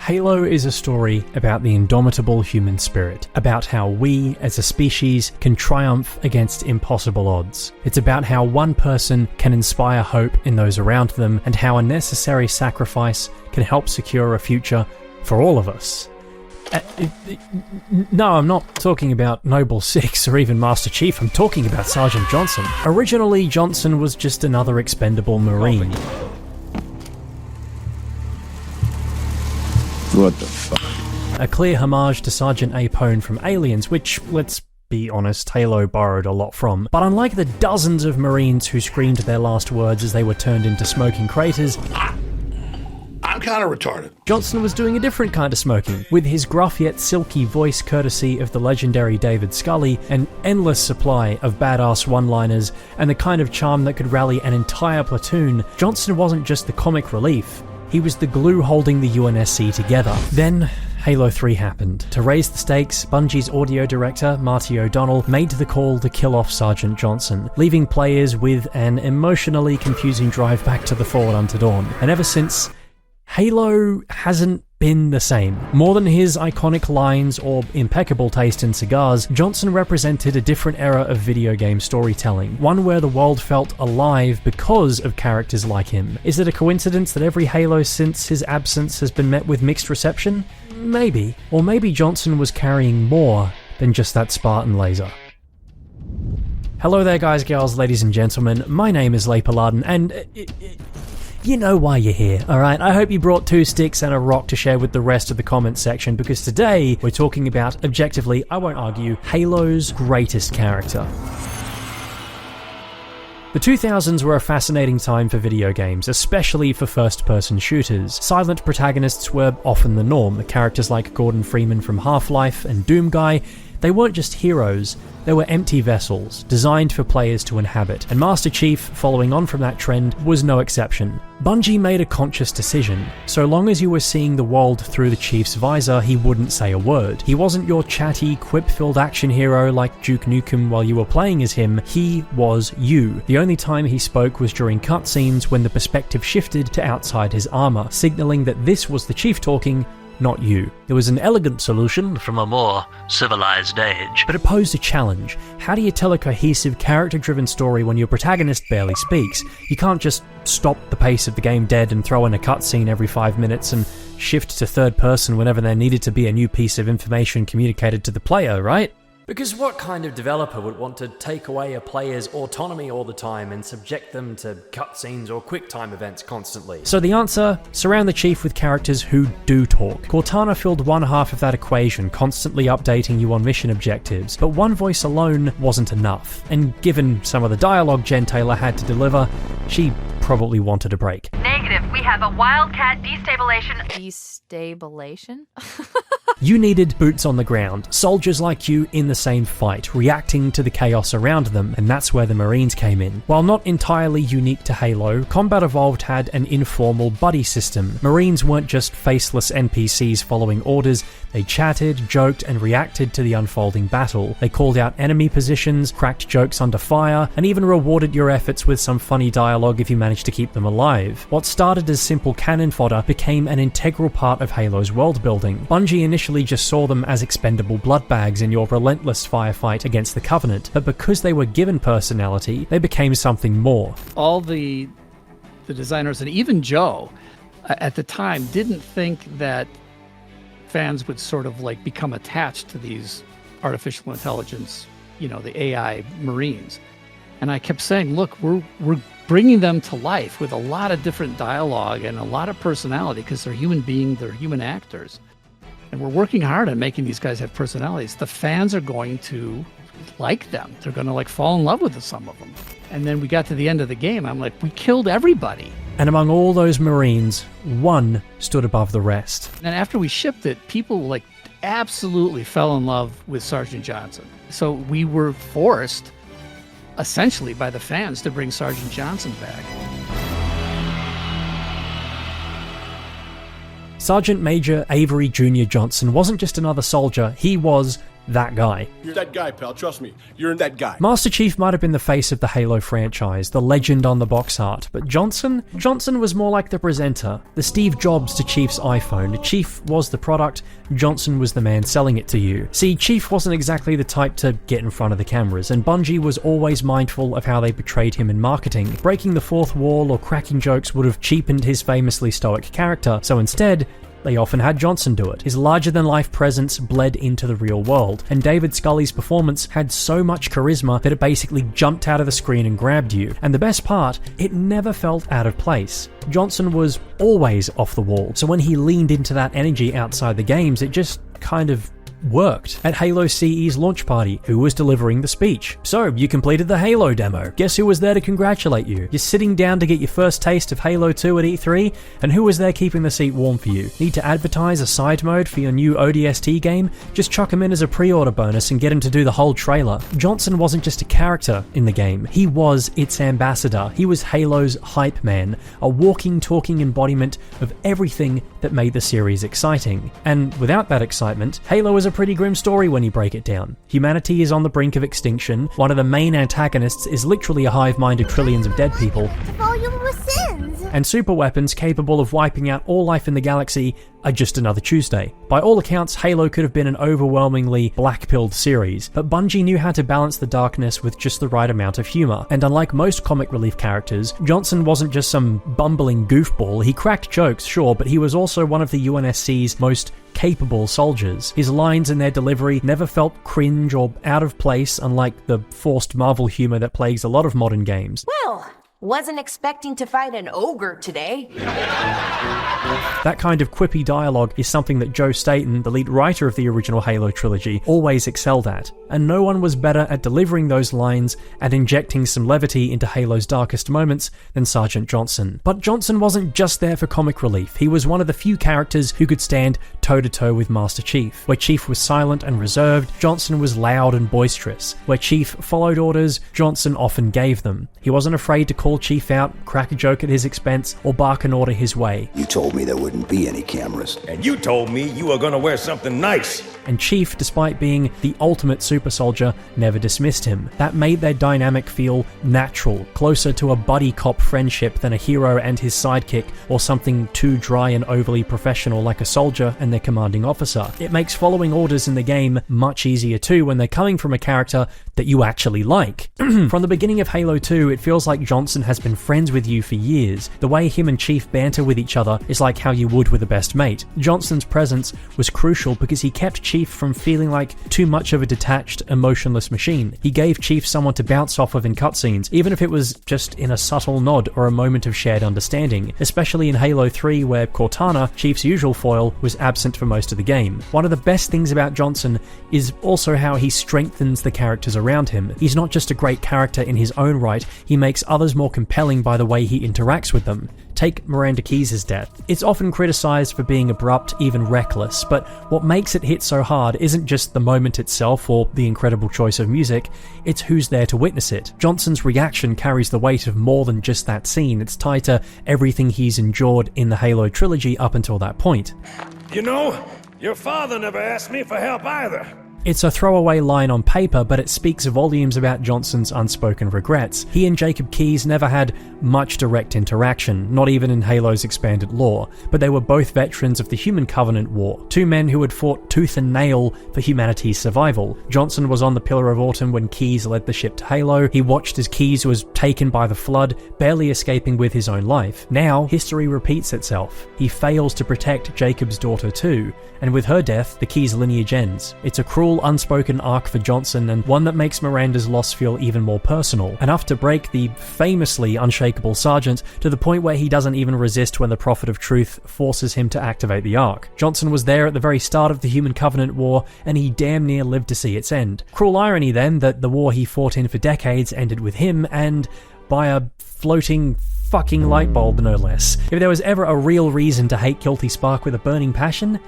Halo is a story about the indomitable human spirit, about how we, as a species, can triumph against impossible odds. It's about how one person can inspire hope in those around them, and how a necessary sacrifice can help secure a future for all of us. No, I'm not talking about Noble Six or even Master Chief, I'm talking about Sergeant Johnson. Originally, Johnson was just another expendable Marine. What the fuck? A clear homage to Sergeant Apone from Aliens, which, let's be honest, Halo borrowed a lot from. But unlike the dozens of Marines who screamed their last words as they were turned into smoking craters, I'm kind of retarded. Johnson was doing a different kind of smoking, with his gruff yet silky voice courtesy of the legendary David Scully, an endless supply of badass one-liners, and the kind of charm that could rally an entire platoon. Johnson wasn't just the comic relief, he was the glue holding the UNSC together. Then, Halo 3 happened. To raise the stakes, Bungie's audio director, Marty O'Donnell, made the call to kill off Sergeant Johnson, leaving players with an emotionally confusing drive back to the Forward Unto Dawn. And ever since, Halo hasn't been the same. More than his iconic lines or impeccable taste in cigars, Johnson represented a different era of video game storytelling, one where the world felt alive because of characters like him. Is it a coincidence that every Halo since his absence has been met with mixed reception? Maybe. Or maybe Johnson was carrying more than just that Spartan laser. Hello there guys, girls, ladies and gentlemen, my name is Leigh Paladin, and you know why you're here, alright? I hope you brought 2 sticks and a rock to share with the rest of the comments section, because today we're talking about, objectively, I won't argue, Halo's greatest character. The 2000s were a fascinating time for video games, especially for first-person shooters. Silent protagonists were often the norm. Characters like Gordon Freeman from Half-Life and Doomguy, they weren't just heroes, they were empty vessels, designed for players to inhabit, and Master Chief, following on from that trend, was no exception. Bungie made a conscious decision. So long as you were seeing the world through the Chief's visor, he wouldn't say a word. He wasn't your chatty, quip-filled action hero like Duke Nukem while you were playing as him, he was you. The only time he spoke was during cutscenes when the perspective shifted to outside his armor, signaling that this was the Chief talking, not you. It was an elegant solution from a more civilized age, but it posed a challenge. How do you tell a cohesive, character-driven story when your protagonist barely speaks? You can't just stop the pace of the game dead and throw in a cutscene every 5 minutes and shift to third person whenever there needed to be a new piece of information communicated to the player, right? Because what kind of developer would want to take away a player's autonomy all the time and subject them to cutscenes or quick-time events constantly? So the answer? Surround the Chief with characters who do talk. Cortana filled one half of that equation, constantly updating you on mission objectives, but one voice alone wasn't enough. And given some of the dialogue Jen Taylor had to deliver, she probably wanted a break. Negative. We have a wildcat destabilization. Destabilization? You needed boots on the ground, soldiers like you in the same fight, reacting to the chaos around them, and that's where the Marines came in. While not entirely unique to Halo, Combat Evolved had an informal buddy system. Marines weren't just faceless NPCs following orders, they chatted, joked, and reacted to the unfolding battle. They called out enemy positions, cracked jokes under fire, and even rewarded your efforts with some funny dialogue if you managed to keep them alive. What started as simple cannon fodder became an integral part of Halo's world building. Bungie initially just saw them as expendable blood bags in your relentless firefight against the Covenant, but because they were given personality, they became something more. All the designers, and even Joe, at the time, didn't think that fans would sort of like become attached to these artificial intelligence, you know, the AI Marines. And I kept saying, look, we're bringing them to life with a lot of different dialogue and a lot of personality, because they're human beings, they're human actors. And we're working hard on making these guys have personalities. The fans are going to like them. They're going to like fall in love with some of them. And then we got to the end of the game. I'm like, we killed everybody. And among all those Marines, one stood above the rest. And after we shipped it, people like absolutely fell in love with Sergeant Johnson. So we were forced, essentially by the fans, to bring Sergeant Johnson back. Sergeant Major Avery Jr. Johnson wasn't just another soldier, he was that guy. You're that guy, pal. Trust me. You're that guy. Master Chief might have been the face of the Halo franchise, the legend on the box art, but Johnson was more like the presenter, the Steve Jobs to Chief's iPhone. Chief was the product, Johnson was the man selling it to you. See, Chief wasn't exactly the type to get in front of the cameras, and Bungie was always mindful of how they portrayed him in marketing. Breaking the fourth wall or cracking jokes would have cheapened his famously stoic character, so instead, they often had Johnson do it. His larger-than-life presence bled into the real world, and David Scully's performance had so much charisma that it basically jumped out of the screen and grabbed you. And the best part, it never felt out of place. Johnson was always off the wall, so when he leaned into that energy outside the games, it just kind of worked. At Halo CE's launch party, who was delivering the speech? So, you completed the Halo demo. Guess who was there to congratulate you? You're sitting down to get your first taste of Halo 2 at E3, and who was there keeping the seat warm for you? Need to advertise a side mode for your new ODST game? Just chuck him in as a pre-order bonus and get him to do the whole trailer. Johnson wasn't just a character in the game, he was its ambassador. He was Halo's hype man, a walking, talking embodiment of everything that made the series exciting. And without that excitement, Halo is a pretty grim story when you break it down. Humanity is on the brink of extinction. One of the main antagonists is literally a hive mind of trillions of dead people. Volume with sins. And superweapons capable of wiping out all life in the galaxy are just another Tuesday. By all accounts, Halo could have been an overwhelmingly black-pilled series, but Bungie knew how to balance the darkness with just the right amount of humor. And unlike most comic relief characters, Johnson wasn't just some bumbling goofball. He cracked jokes, sure, but he was also one of the UNSC's most capable soldiers. His lines and their delivery never felt cringe or out of place, unlike the forced Marvel humor that plagues a lot of modern games. Well, wasn't expecting to fight an ogre today. That kind of quippy dialogue is something that Joe Staten, the lead writer of the original Halo trilogy, always excelled at, and no one was better at delivering those lines and injecting some levity into Halo's darkest moments than Sergeant Johnson. But Johnson wasn't just there for comic relief. He was one of the few characters who could stand toe-to-toe with Master Chief. Where Chief was silent and reserved, Johnson was loud and boisterous. Where Chief followed orders, Johnson often gave them. He wasn't afraid to call Chief out, crack a joke at his expense, or bark an order his way. You told me there wouldn't be any cameras. And you told me you were gonna wear something nice. And Chief, despite being the ultimate super soldier, never dismissed him. That made their dynamic feel natural, closer to a buddy cop friendship than a hero and his sidekick, or something too dry and overly professional like a soldier and their commanding officer. It makes following orders in the game much easier too when they're coming from a character that you actually like. From the beginning of Halo 2, it feels like Johnson has been friends with you for years. The way him and Chief banter with each other is like how you would with a best mate. Johnson's presence was crucial because he kept Chief from feeling like too much of a detached, emotionless machine. He gave Chief someone to bounce off of in cutscenes, even if it was just in a subtle nod or a moment of shared understanding, especially in Halo 3 where Cortana, Chief's usual foil, was absent for most of the game. One of the best things about Johnson is also how he strengthens the characters around him. He's not just a great character in his own right, he makes others more compelling by the way he interacts with them. Take Miranda Keyes' death. It's often criticized for being abrupt, even reckless, but what makes it hit so hard isn't just the moment itself or the incredible choice of music, it's who's there to witness it. Johnson's reaction carries the weight of more than just that scene. It's tied to everything he's endured in the Halo trilogy up until that point. You know, your father never asked me for help either. It's a throwaway line on paper, but it speaks volumes about Johnson's unspoken regrets. He and Jacob Keyes never had much direct interaction, not even in Halo's expanded lore, but they were both veterans of the Human Covenant War, two men who had fought tooth and nail for humanity's survival. Johnson was on the Pillar of Autumn when Keyes led the ship to Halo. He watched as Keyes was taken by the Flood, barely escaping with his own life. Now, history repeats itself. He fails to protect Jacob's daughter too, and with her death, the Keyes lineage ends. It's a cruel, unspoken arc for Johnson, and one that makes Miranda's loss feel even more personal, enough to break the famously unshakable Sergeant to the point where he doesn't even resist when the Prophet of Truth forces him to activate the Ark. Johnson was there at the very start of the Human Covenant War, and he damn near lived to see its end. Cruel irony then that the war he fought in for decades ended with him, and by a floating fucking light bulb, no less. If there was ever a real reason to hate Guilty Spark with a burning passion,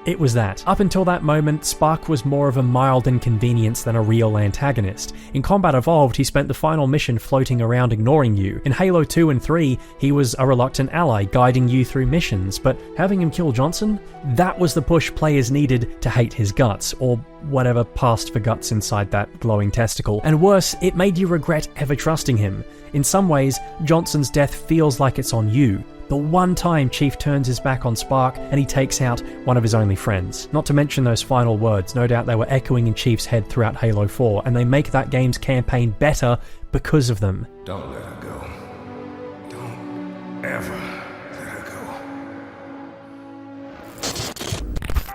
it was that. Up until that moment, Spark was more of a mild inconvenience than a real antagonist. In Combat Evolved, he spent the final mission floating around ignoring you. In Halo 2 and 3, he was a reluctant ally guiding you through missions, but having him kill Johnson? That was the push players needed to hate his guts, or whatever passed for guts inside that glowing testicle. And worse, it made you regret ever trusting him. In some ways, Johnson's death feels like it's on you. The one time Chief turns his back on Spark and he takes out one of his only friends. Not to mention those final words, no doubt they were echoing in Chief's head throughout Halo 4, and they make that game's campaign better because of them. Don't let her go. Don't ever let her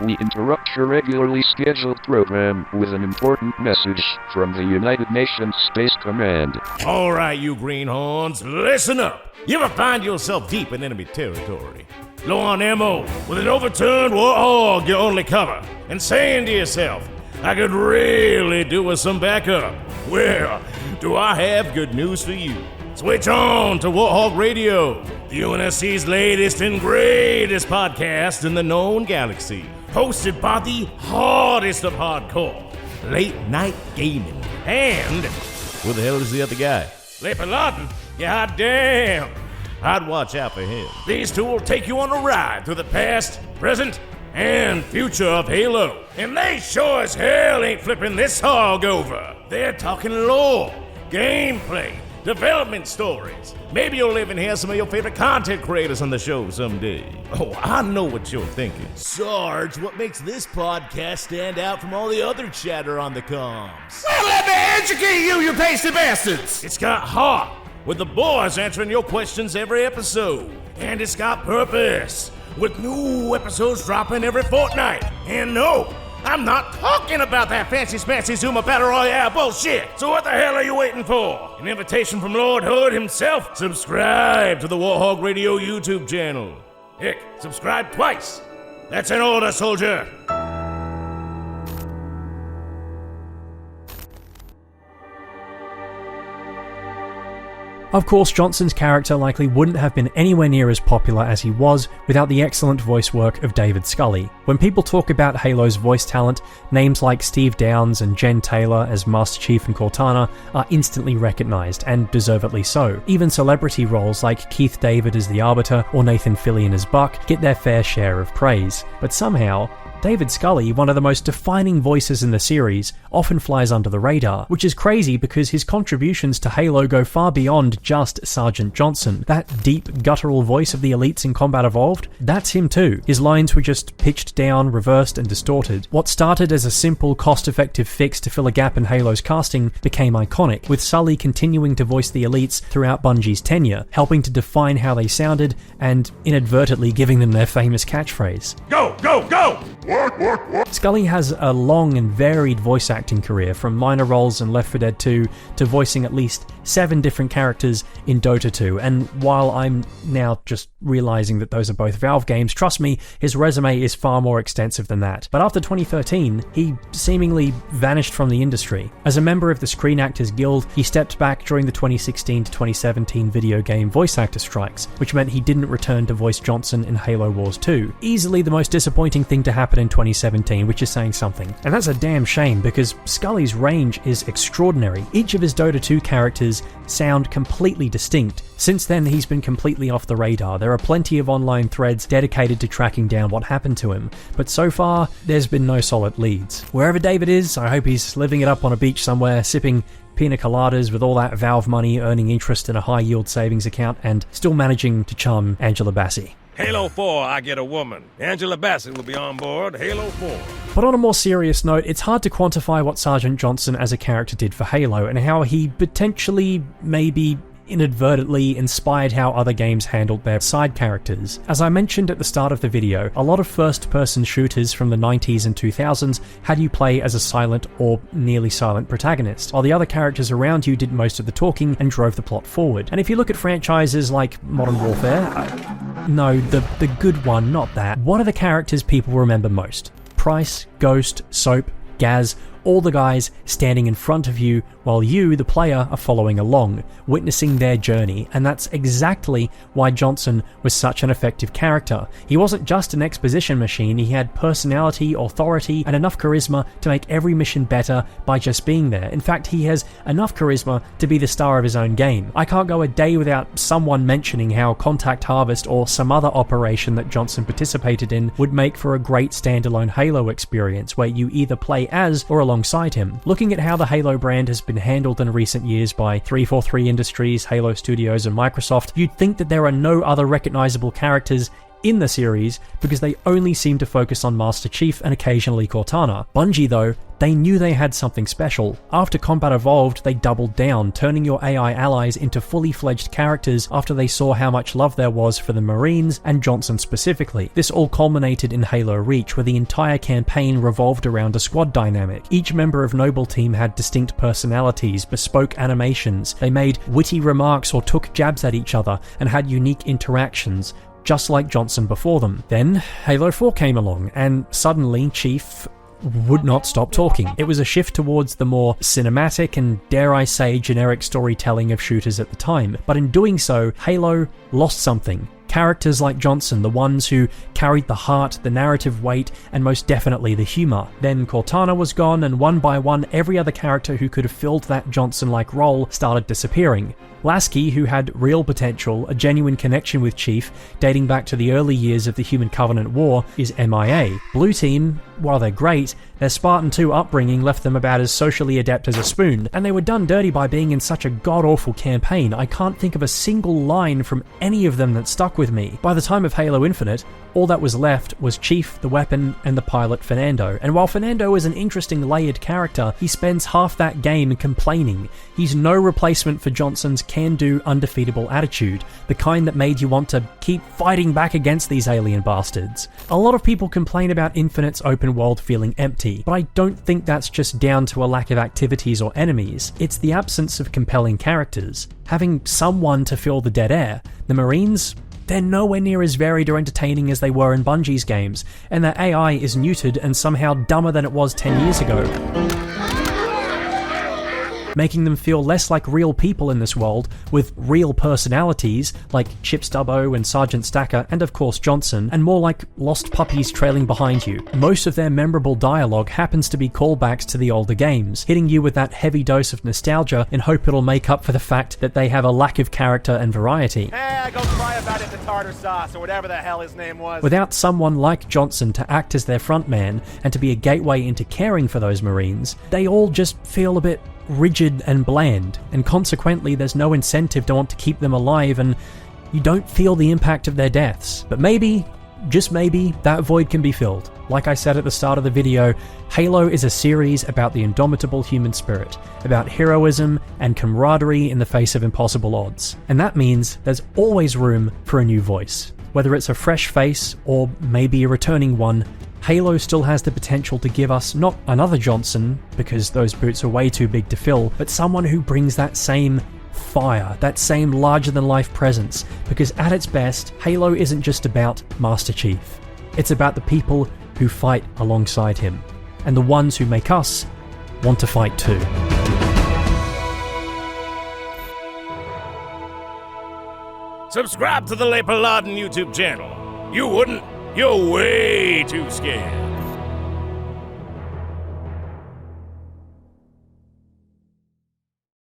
go. We interrupt your regularly scheduled program with an important message from the United Nations Space Command. All right, you greenhorns, listen up. You ever find yourself deep in enemy territory, low on ammo, with an overturned warthog your only cover, and saying to yourself, I could really do with some backup? Well, do I have good news for you. Switch on to Warthog Radio, the UNSC's latest and greatest podcast in the known galaxy, hosted by the hardest of hardcore, late night gaming, and who the hell is the other guy? Le Pilotin? God damn! I'd watch out for him. These two will take you on a ride through the past, present, and future of Halo. And they sure as hell ain't flipping this hog over. They're talking lore, gameplay, development stories. Maybe you'll even hear some of your favorite content creators on the show someday. Oh, I know what you're thinking. Sarge, what makes this podcast stand out from all the other chatter on the comms? Well, let me educate you, you pasty bastards! It's got heart, with the boys answering your questions every episode. And it's got purpose, with new episodes dropping every fortnight. And no, I'm not talking about that fancy Zuma Battle Royale bullshit. So what the hell are you waiting for? An invitation from Lord Hood himself? Subscribe to the Warthog Radio YouTube channel. Heck, subscribe twice. That's an order, soldier. Of course, Johnson's character likely wouldn't have been anywhere near as popular as he was without the excellent voice work of David Scully. When people talk about Halo's voice talent, names like Steve Downes and Jen Taylor as Master Chief and Cortana are instantly recognised, and deservedly so. Even celebrity roles like Keith David as the Arbiter or Nathan Fillion as Buck get their fair share of praise. But somehow, David Scully, one of the most defining voices in the series, often flies under the radar, which is crazy because his contributions to Halo go far beyond just Sergeant Johnson. That deep, guttural voice of the elites in Combat Evolved, that's him too. His lines were just pitched down, reversed, and distorted. What started as a simple, cost-effective fix to fill a gap in Halo's casting became iconic, with Sully continuing to voice the elites throughout Bungie's tenure, helping to define how they sounded and inadvertently giving them their famous catchphrase. Go, go, go! Scully has a long and varied voice acting career, from minor roles in Left 4 Dead 2 to voicing at least 7 different characters in Dota 2, and while I'm now just realizing that those are both Valve games, trust me, his resume is far more extensive than that. But after 2013, he seemingly vanished from the industry. As a member of the Screen Actors Guild, he stepped back during the 2016 to 2017 video game voice actor strikes, which meant he didn't return to voice Johnson in Halo Wars 2. Easily the most disappointing thing to happen in 2017, which is saying something. And that's a damn shame, because Scully's range is extraordinary. Each of his Dota 2 characters sound completely distinct. Since then, he's been completely off the radar. There are plenty of online threads dedicated to tracking down what happened to him, but so far, there's been no solid leads. Wherever David is, I hope he's living it up on a beach somewhere, sipping pina coladas with all that Valve money, earning interest in a high-yield savings account, and still managing to charm Angela Bassi. Halo 4, I get a woman. Angela Bassett will be on board Halo 4. But on a more serious note, it's hard to quantify what Sergeant Johnson as a character did for Halo, and how he potentially, maybe inadvertently, inspired how other games handled their side characters. As I mentioned at the start of the video, a lot of first-person shooters from the 90s and 2000s had you play as a silent or nearly silent protagonist, while the other characters around you did most of the talking and drove the plot forward. And if you look at franchises like Modern Warfare, no, the good one, not that. What are the characters people remember most? Price, Ghost, Soap, Gaz, all the guys standing in front of you while you, the player, are following along, witnessing their journey, and that's exactly why Johnson was such an effective character. He wasn't just an exposition machine, he had personality, authority, and enough charisma to make every mission better by just being there. In fact, he has enough charisma to be the star of his own game. I can't go a day without someone mentioning how Contact Harvest or some other operation that Johnson participated in would make for a great standalone Halo experience where you either play as or alongside him. Looking at how the Halo brand has been handled in recent years by 343 Industries, Halo Studios, and Microsoft, you'd think that there are no other recognizable characters in the series because they only seem to focus on Master Chief and occasionally Cortana. Bungie, though, they knew they had something special. After Combat Evolved, they doubled down, turning your AI allies into fully fledged characters after they saw how much love there was for the Marines and Johnson specifically. This all culminated in Halo Reach, where the entire campaign revolved around a squad dynamic. Each member of Noble Team had distinct personalities, bespoke animations, they made witty remarks or took jabs at each other, and had unique interactions, just like Johnson before them. Then Halo 4 came along, and suddenly Chief would not stop talking. It was a shift towards the more cinematic and, dare I say, generic storytelling of shooters at the time. But in doing so, Halo lost something. Characters like Johnson, the ones who carried the heart, the narrative weight, and most definitely the humor. Then Cortana was gone, and one by one, every other character who could have filled that Johnson-like role started disappearing. Lasky, who had real potential, a genuine connection with Chief, dating back to the early years of the Human Covenant War, is MIA. Blue Team, while they're great, their Spartan 2 upbringing left them about as socially adept as a spoon, and they were done dirty by being in such a god-awful campaign. I can't think of a single line from any of them that stuck with me. By the time of Halo Infinite, all that was left was Chief, the weapon, and the pilot Fernando. And while Fernando is an interesting layered character, he spends half that game complaining. He's no replacement for Johnson's can-do, undefeatable attitude, the kind that made you want to keep fighting back against these alien bastards. A lot of people complain about Infinite's open world feeling empty, but I don't think that's just down to a lack of activities or enemies. It's the absence of compelling characters. Having someone to fill the dead air. The Marines, they're nowhere near as varied or entertaining as they were in Bungie's games, and their AI is neutered and somehow dumber than it was 10 years ago, making them feel less like real people in this world with real personalities like Chip Stubbo and Sergeant Stacker and of course Johnson, and more like lost puppies trailing behind you. Most of their memorable dialogue happens to be callbacks to the older games, hitting you with that heavy dose of nostalgia in hope it'll make up for the fact that they have a lack of character and variety. Hey, I go cry about it to tartar sauce or whatever the hell his name was. Without someone like Johnson to act as their frontman and to be a gateway into caring for those Marines, they all just feel a bit rigid and bland, and consequently there's no incentive to want to keep them alive, and you don't feel the impact of their deaths. But maybe, just maybe, that void can be filled. Like I said at the start of the video, Halo is a series about the indomitable human spirit, about heroism and camaraderie in the face of impossible odds. And that means there's always room for a new voice. Whether it's a fresh face or maybe a returning one, Halo still has the potential to give us not another Johnson, because those boots are way too big to fill, but someone who brings that same fire, that same larger-than-life presence, because at its best, Halo isn't just about Master Chief. It's about the people who fight alongside him, and the ones who make us want to fight too. Subscribe to the Le Paladin YouTube channel. You wouldn't? You're way too scared.